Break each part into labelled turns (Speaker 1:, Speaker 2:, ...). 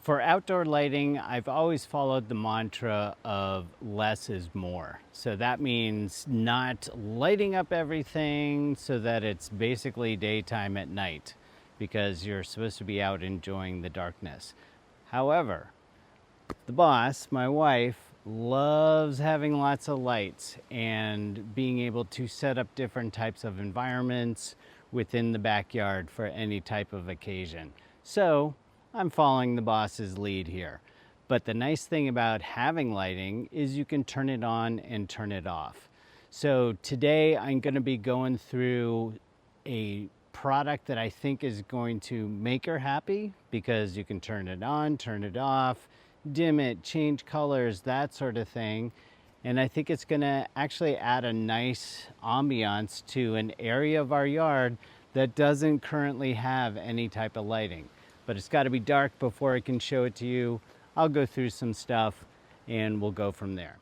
Speaker 1: For outdoor lighting, I've always followed the mantra of less is more. So that means not lighting up everything so that it's basically daytime at night, because you're supposed to be out enjoying the darkness. However, the boss, my wife, loves having lots of lights and being able to set up different types of environments within the backyard for any type of occasion. So I'm following the boss's lead here. But the nice thing about having lighting is you can turn it on and turn it off. So today I'm going to be going through a product that I think is going to make her happy, because you can turn it on, turn it off, dim it, change colors, that sort of thing. And I think it's going to actually add a nice ambiance to an area of our yard that doesn't currently have any type of lighting. But it's got to be dark before I can show it to you. I'll go through some stuff and we'll go from there.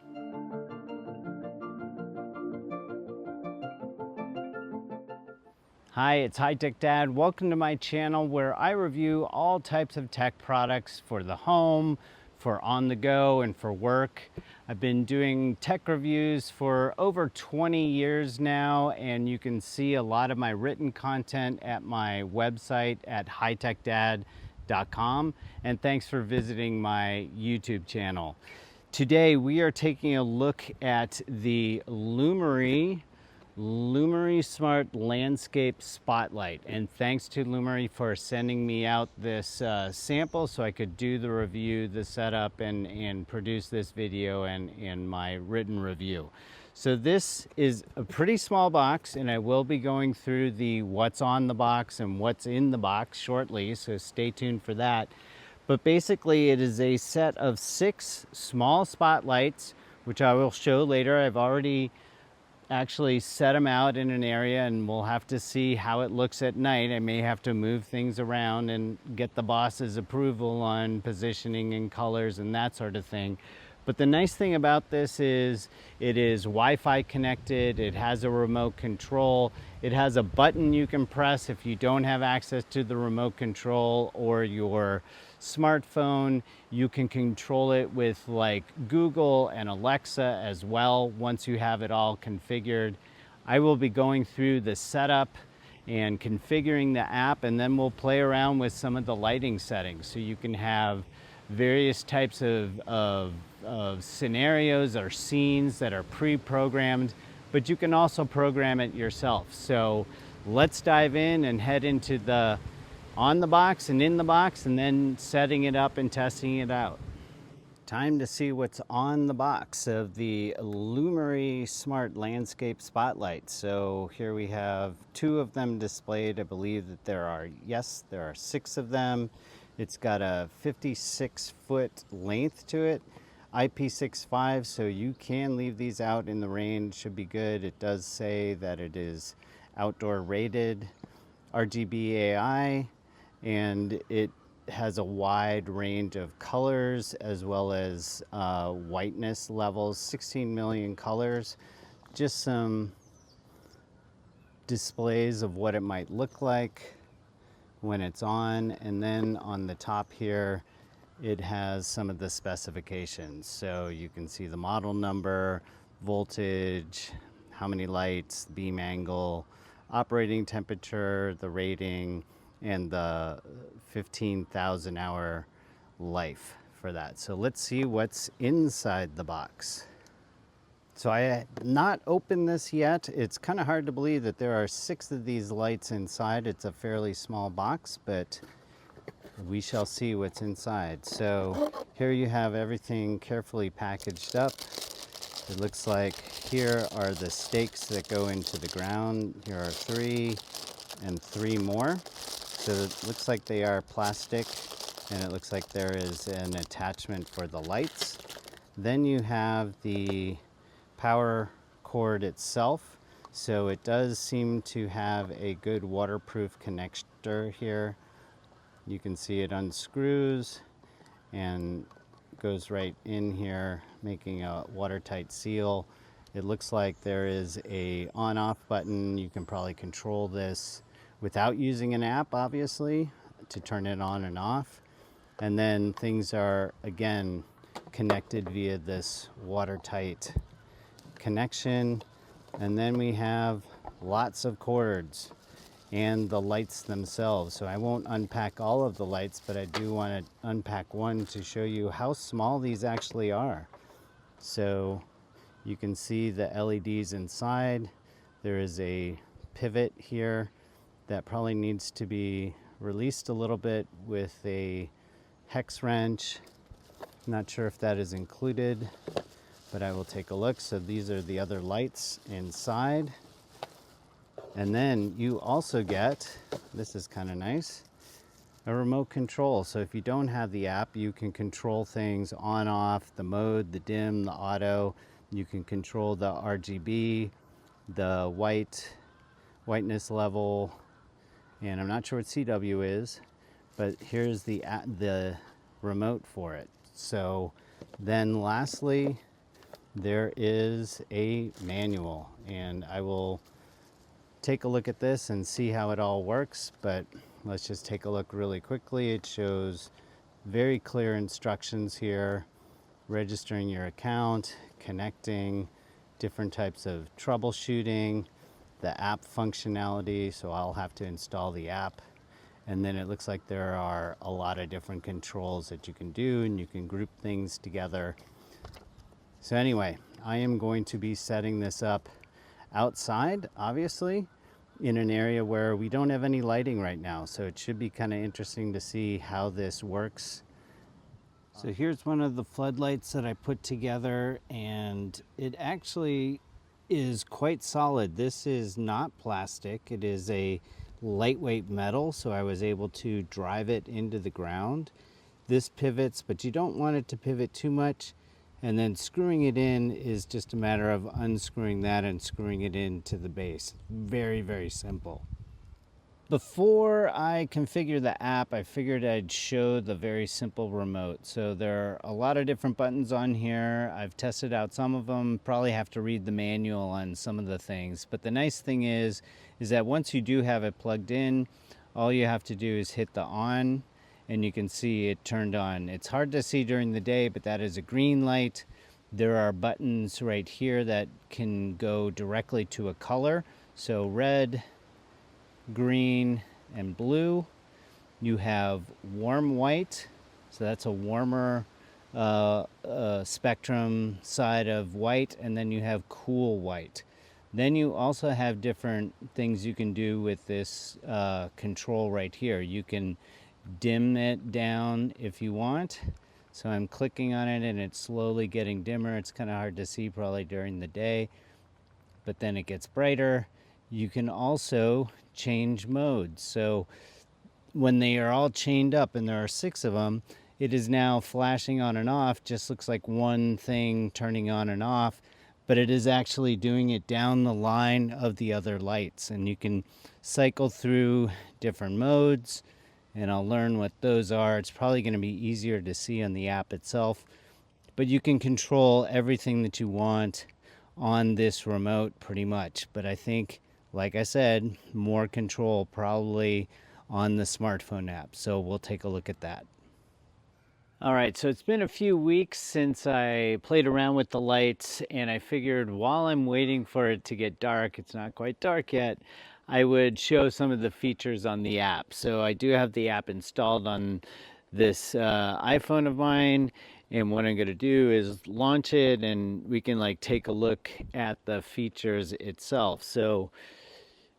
Speaker 1: Hi, it's HighTechDad. Welcome to my channel where I review all types of tech products for the home, for on the go, and for work. I've been doing tech reviews for over 20 years now, and you can see a lot of my written content at my website at HighTechDad.com. And thanks for visiting my YouTube channel. Today we are taking a look at the Lumary Smart Landscape Spotlight, and thanks to Lumary for sending me out this sample so I could do the review, the setup, and produce this video and my written review. So this is a pretty small box, and I will be going through the what's on the box and what's in the box shortly, so stay tuned for that. But basically it is a set of 6 small spotlights, which I will show later. I've already actually set them out in an area, and we'll have to see how it looks at night. I may have to move things around and get the boss's approval on positioning and colors and that sort of thing. But the nice thing about this is it is Wi-Fi connected, it has a remote control, it has a button you can press if you don't have access to the remote control or your smartphone. You can control it with like Google and Alexa as well once you have it all configured. I will be going through the setup and configuring the app, and then we'll play around with some of the lighting settings so you can have various types of scenarios or scenes that are pre-programmed, but you can also program it yourself. So let's dive in and head into the on the box and in the box, and then setting it up and testing it out. Time to see what's on the box of the Lumary Smart Landscape Spotlight. So here we have 2 of them displayed. I believe that there are 6 of them. It's got a 56-foot length to it, IP65, so you can leave these out in the rain, should be good. It does say that it is outdoor rated, RGB AI, and it has a wide range of colors as well as whiteness levels, 16 million colors. Just some displays of what it might look like when it's on, and then on the top here it has some of the specifications. So you can see the model number, voltage, how many lights, beam angle, operating temperature, the rating, and the 15,000 hour life for that. So let's see what's inside the box. So I have not opened this yet. It's kind of hard to believe that there are 6 of these lights inside. It's a fairly small box, but we shall see what's inside. So here you have everything carefully packaged up. It looks like here are the stakes that go into the ground. Here are 3 and 3 more. So it looks like they are plastic, and it looks like there is an attachment for the lights. Then you have the power cord itself. So it does seem to have a good waterproof connector here. You can see it unscrews and goes right in here, making a watertight seal. It looks like there is a on-off button. You can probably control this without using an app, obviously, to turn it on and off. And then things are, again, connected via this watertight connection. And then we have lots of cords and the lights themselves. So I won't unpack all of the lights, but I do want to unpack one to show you how small these actually are. So you can see the LEDs inside. There is a pivot here that probably needs to be released a little bit with a hex wrench. Not sure if that is included, but I will take a look. So these are the other lights inside. And then you also get, this is kind of nice, a remote control. So if you don't have the app, you can control things on, off, the mode, the dim, the auto. You can control the RGB, the whiteness level, and I'm not sure what CW is, but here's the remote for it. So then lastly, there is a manual, and I will take a look at this and see how it all works, but let's just take a look really quickly. It shows very clear instructions here, registering your account, connecting, different types of troubleshooting, the app functionality, so I'll have to install the app. And then it looks like there are a lot of different controls that you can do, and you can group things together. So anyway, I am going to be setting this up outside, obviously, in an area where we don't have any lighting right now. So it should be kind of interesting to see how this works. So here's one of the floodlights that I put together, and it actually is quite solid. This is not plastic. It is a lightweight metal, so I was able to drive it into the ground. This pivots, but you don't want it to pivot too much. And then screwing it in is just a matter of unscrewing that and screwing it into the base. Very, very simple. Before I configure the app, I figured I'd show the very simple remote. So there are a lot of different buttons on here. I've tested out some of them, probably have to read the manual on some of the things. But the nice thing is that once you do have it plugged in, all you have to do is hit the on, and you can see it turned on. It's hard to see during the day, but that is a green light. There are buttons right here that can go directly to a color. So red, green, and blue. You have warm white, so that's a warmer spectrum side of white, and then you have cool white. Then you also have different things you can do with this control right here. You can dim it down if you want. So I'm clicking on it and it's slowly getting dimmer. It's kind of hard to see probably during the day, but then it gets brighter. You can also change modes. So when they are all chained up, and there are 6 of them, it is now flashing on and off. Just looks like one thing turning on and off, but it is actually doing it down the line of the other lights. And you can cycle through different modes, and I'll learn what those are. It's probably going to be easier to see on the app itself, but you can control everything that you want on this remote pretty much. But I think, like I said, more control probably on the smartphone app. So we'll take a look at that. All right, so it's been a few weeks since I played around with the lights, and I figured while I'm waiting for it to get dark, it's not quite dark yet, I would show some of the features on the app. So I do have the app installed on this iPhone of mine, and what I'm going to do is launch it, and we can take a look at the features itself. So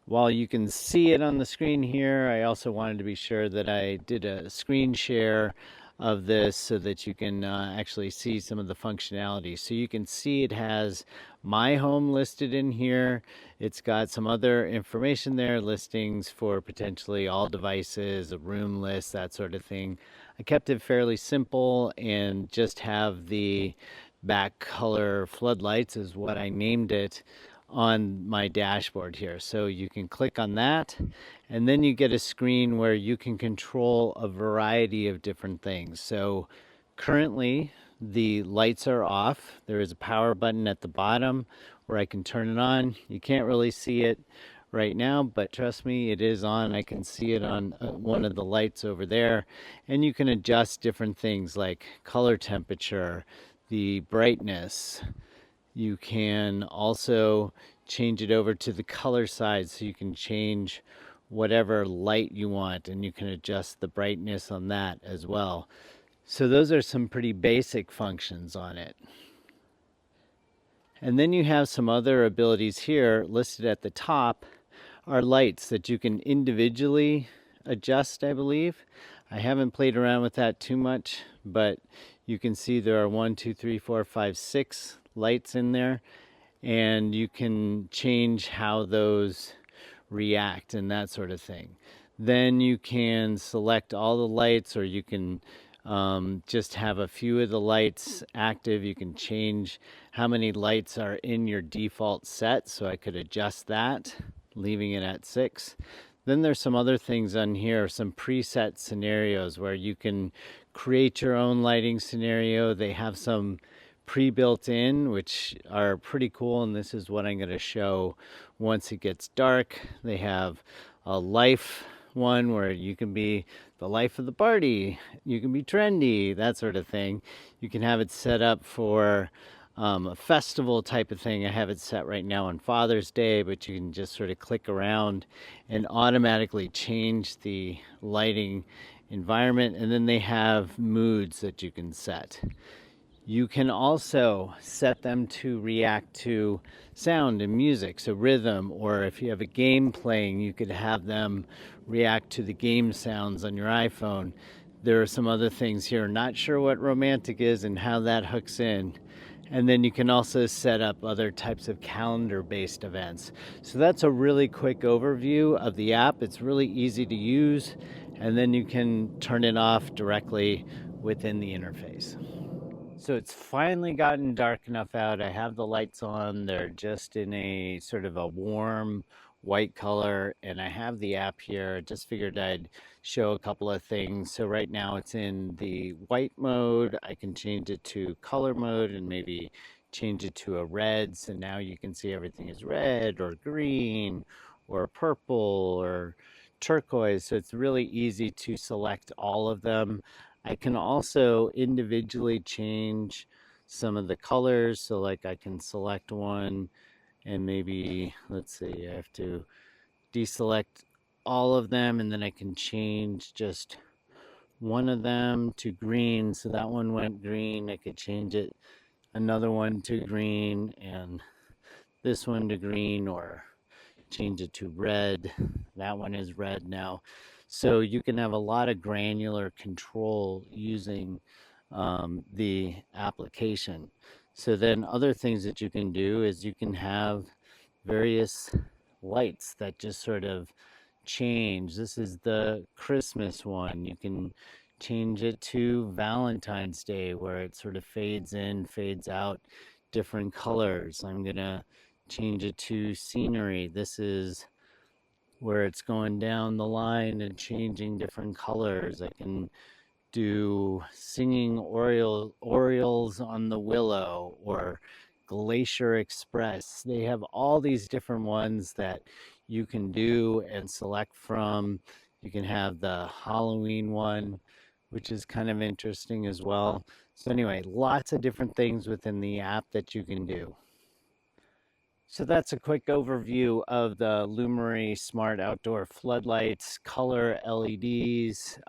Speaker 1: while you can see it on the screen here, I also wanted to be sure that I did a screen share of this so that you can actually see some of the functionality. So you can see it has My Home listed in here. It's got some other information there, listings for potentially all devices, a room list, that sort of thing. I kept it fairly simple and just have the back color floodlights is what I named it on my dashboard here. So you can click on that, and then you get a screen where you can control a variety of different things. So currently the lights are off. There is a power button at the bottom where I can turn it on. You can't really see it right now, but trust me, it is on. I can see it on one of the lights over there, and you can adjust different things like color temperature, the brightness. You can also change it over to the color side, so you can change whatever light you want, and you can adjust the brightness on that as well. So those are some pretty basic functions on it. And then you have some other abilities here listed at the top are lights that you can individually adjust, I believe. I haven't played around with that too much, but you can see there are 1, 2, 3, 4, 5, 6 lights in there, and you can change how those react and that sort of thing. Then you can select all the lights, or you can just have a few of the lights active. You can change how many lights are in your default set, so I could adjust that, leaving it at 6. Then there's some other things on here, some preset scenarios where you can create your own lighting scenario. They have some pre-built in, which are pretty cool, and this is what I'm going to show once it gets dark. They have a life one where you can be the life of the party, you can be trendy, that sort of thing. You can have it set up for a festival type of thing. I have it set right now on Father's Day, but you can just sort of click around and automatically change the lighting environment. And then they have moods that you can set. You can also set them to react to sound and music, so rhythm, or if you have a game playing, you could have them react to the game sounds on your iPhone. There are some other things here, not sure what romantic is and how that hooks in. And then you can also set up other types of calendar-based events. So that's a really quick overview of the app. It's really easy to use, and then you can turn it off directly within the interface. So it's finally gotten dark enough out. I have the lights on. They're just in a sort of a warm white color, and I have the app here. Just figured I'd show a couple of things. So right now it's in the white mode. I can change it to color mode and maybe change it to a red. So now you can see everything is red or green or purple or turquoise. So it's really easy to select all of them. I can also individually change some of the colors. So like I can select one and maybe, let's see, I have to deselect all of them, and then I can change just one of them to green. So that one went green. I could change it, another one to green, and this one to green, or change it to red. That one is red now. So you can have a lot of granular control using the application. So then other things that you can do is you can have various lights that just sort of change. This is the Christmas one. You can change it to Valentine's Day, where it sort of fades in, fades out, different colors. I'm gonna change it to scenery. This is where it's going down the line and changing different colors. I can do singing Orioles on the Willow or Glacier Express. They have all these different ones that you can do and select from. You can have the Halloween one, which is kind of interesting as well. So anyway, lots of different things within the app that you can do. So that's a quick overview of the Lumary Smart Outdoor Floodlights, color LEDs,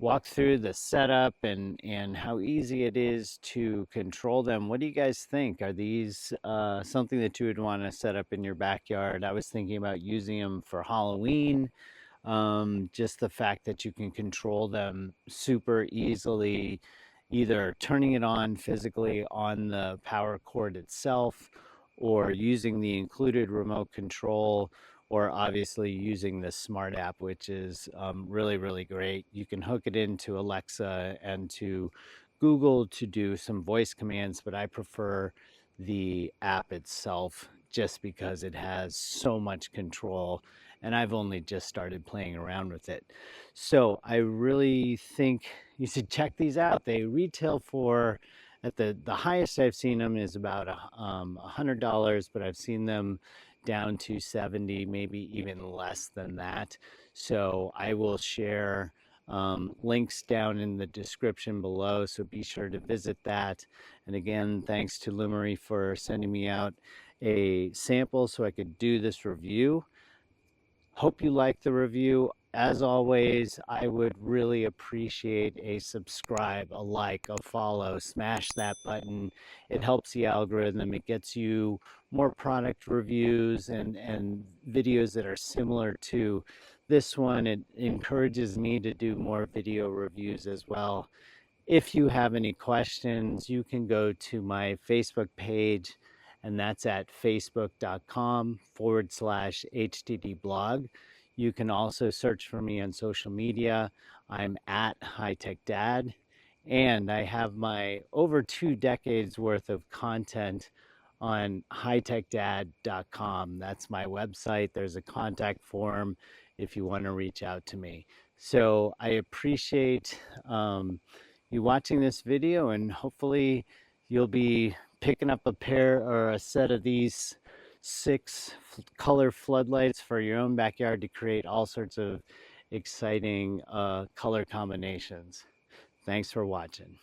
Speaker 1: walk through the setup and how easy it is to control them. What do you guys think? Are these something that you would want to set up in your backyard? I was thinking about using them for Halloween. Just the fact that you can control them super easily, either turning it on physically on the power cord itself, or using the included remote control, or obviously using the smart app, which is really, really great. You can hook it into Alexa and to Google to do some voice commands, but I prefer the app itself just because it has so much control, and I've only just started playing around with it. So I really think you should check these out. They retail for, at the highest I've seen them is about $100, but I've seen them down to 70, maybe even less than that. So I will share links down in the description below, so be sure to visit that. And again, thanks to Lumary for sending me out a sample so I could do this review. Hope you like the review. As always, I would really appreciate a subscribe, a like, a follow. Smash that button. It helps the algorithm. It gets you more product reviews and videos that are similar to this one. It encourages me to do more video reviews as well. If you have any questions, you can go to my Facebook page, and that's at facebook.com/HTD blog. You can also search for me on social media. I'm at HighTechDad, and I have my over 2 decades worth of content on HighTechDad.com. That's my website. There's a contact form if you want to reach out to me. So I appreciate you watching this video, and hopefully you'll be picking up a pair or a set of these 6 color floodlights for your own backyard to create all sorts of exciting color combinations. Thanks for watching.